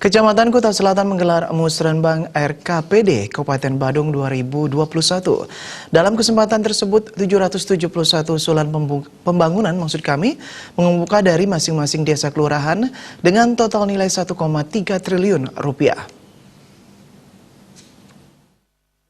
Kecamatan Kuta Selatan menggelar Musrenbang RKPD Kabupaten Badung 2021. Dalam kesempatan tersebut, 771 usulan pembangunan mengemuka dari masing-masing desa kelurahan dengan total nilai 1,3 triliun rupiah.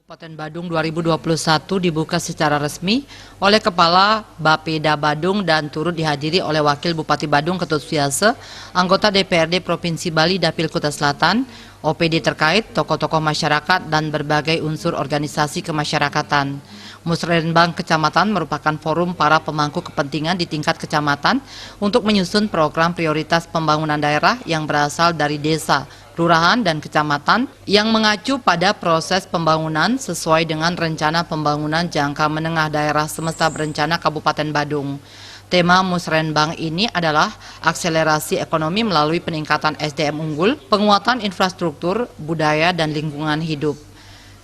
Kabupaten Badung 2021 dibuka secara resmi oleh Kepala Bapeda Badung dan turut dihadiri oleh Wakil Bupati Badung Ketut Suryase, anggota DPRD Provinsi Bali Dapil Kuta Selatan, OPD terkait, tokoh-tokoh masyarakat, dan berbagai unsur organisasi kemasyarakatan. Musrenbang Kecamatan merupakan forum para pemangku kepentingan di tingkat kecamatan untuk menyusun program prioritas pembangunan daerah yang berasal dari desa, kelurahan, dan kecamatan yang mengacu pada proses pembangunan sesuai dengan rencana pembangunan jangka menengah daerah semesta berencana Kabupaten Badung. Tema Musrenbang ini adalah akselerasi ekonomi melalui peningkatan SDM unggul, penguatan infrastruktur, budaya, dan lingkungan hidup.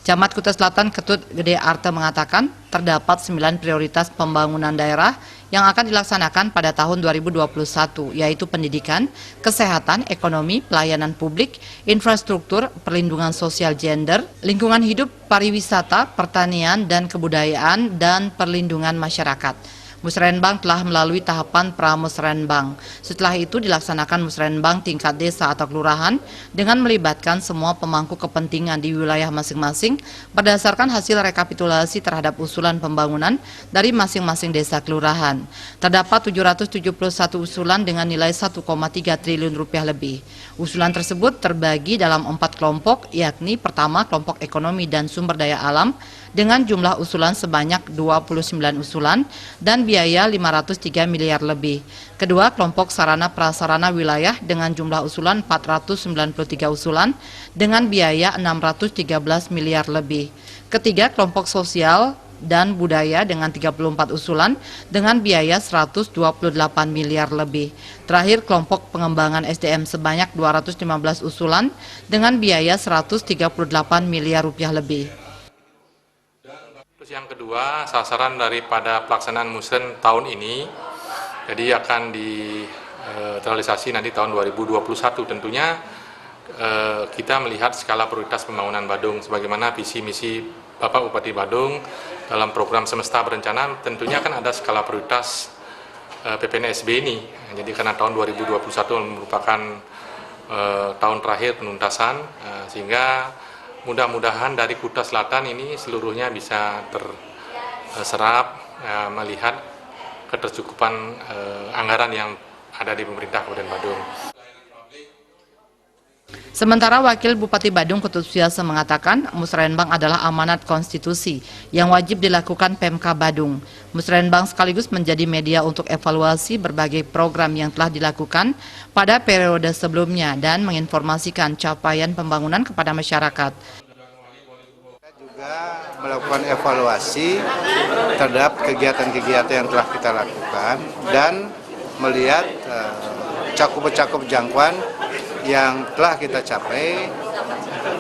Camat Kuta Selatan Ketut Gede Arte mengatakan terdapat 9 prioritas pembangunan daerah yang akan dilaksanakan pada tahun 2021, yaitu pendidikan, kesehatan, ekonomi, pelayanan publik, infrastruktur, perlindungan sosial gender, lingkungan hidup, pariwisata, pertanian dan kebudayaan, dan perlindungan masyarakat. Musrenbang telah melalui tahapan pra-musrenbang. Setelah itu dilaksanakan musrenbang tingkat desa atau kelurahan dengan melibatkan semua pemangku kepentingan di wilayah masing-masing berdasarkan hasil rekapitulasi terhadap usulan pembangunan dari masing-masing desa kelurahan. Terdapat 771 usulan dengan nilai 1,3 triliun rupiah lebih. Usulan tersebut terbagi dalam 4 kelompok, yakni pertama kelompok ekonomi dan sumber daya alam dengan jumlah usulan sebanyak 29 usulan dan biaya 503 miliar lebih. Kedua, kelompok sarana prasarana wilayah dengan jumlah usulan 493 usulan dengan biaya 613 miliar lebih. Ketiga, kelompok sosial dan budaya dengan 34 usulan dengan biaya 128 miliar lebih. Terakhir, kelompok pengembangan SDM sebanyak 215 usulan dengan biaya 138 miliar rupiah lebih. Yang kedua, sasaran daripada pelaksanaan Musren tahun ini jadi akan terrealisasi nanti tahun 2021. Tentunya kita melihat skala prioritas pembangunan Badung sebagaimana visi misi Bapak Bupati Badung dalam program Semesta Berencana. Tentunya kan ada skala prioritas PPNSB ini. Jadi karena tahun 2021 merupakan tahun terakhir penuntasan, sehingga mudah-mudahan dari Kuta Selatan ini seluruhnya bisa terserap melihat ketercukupan anggaran yang ada di pemerintah Kabupaten Badung. Sementara Wakil Bupati Badung Ketut Suryase mengatakan musrenbang adalah amanat konstitusi yang wajib dilakukan Pemka Badung. Musrenbang sekaligus menjadi media untuk evaluasi berbagai program yang telah dilakukan pada periode sebelumnya dan menginformasikan capaian pembangunan kepada masyarakat. Kita juga melakukan evaluasi terhadap kegiatan-kegiatan yang telah kita lakukan dan melihat cakupan jangkauan yang telah kita capai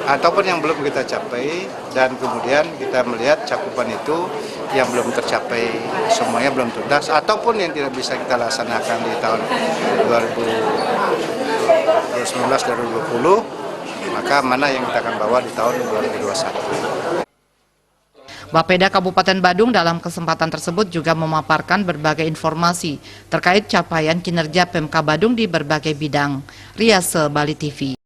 ataupun yang belum kita capai, dan kemudian kita melihat cakupan itu yang belum tercapai semuanya belum tuntas ataupun yang tidak bisa kita laksanakan di tahun 2019-2020, maka mana yang kita akan bawa di tahun 2021. Bapeda Kabupaten Badung dalam kesempatan tersebut juga memaparkan berbagai informasi terkait capaian kinerja Pemka Badung di berbagai bidang. Riase Bali TV.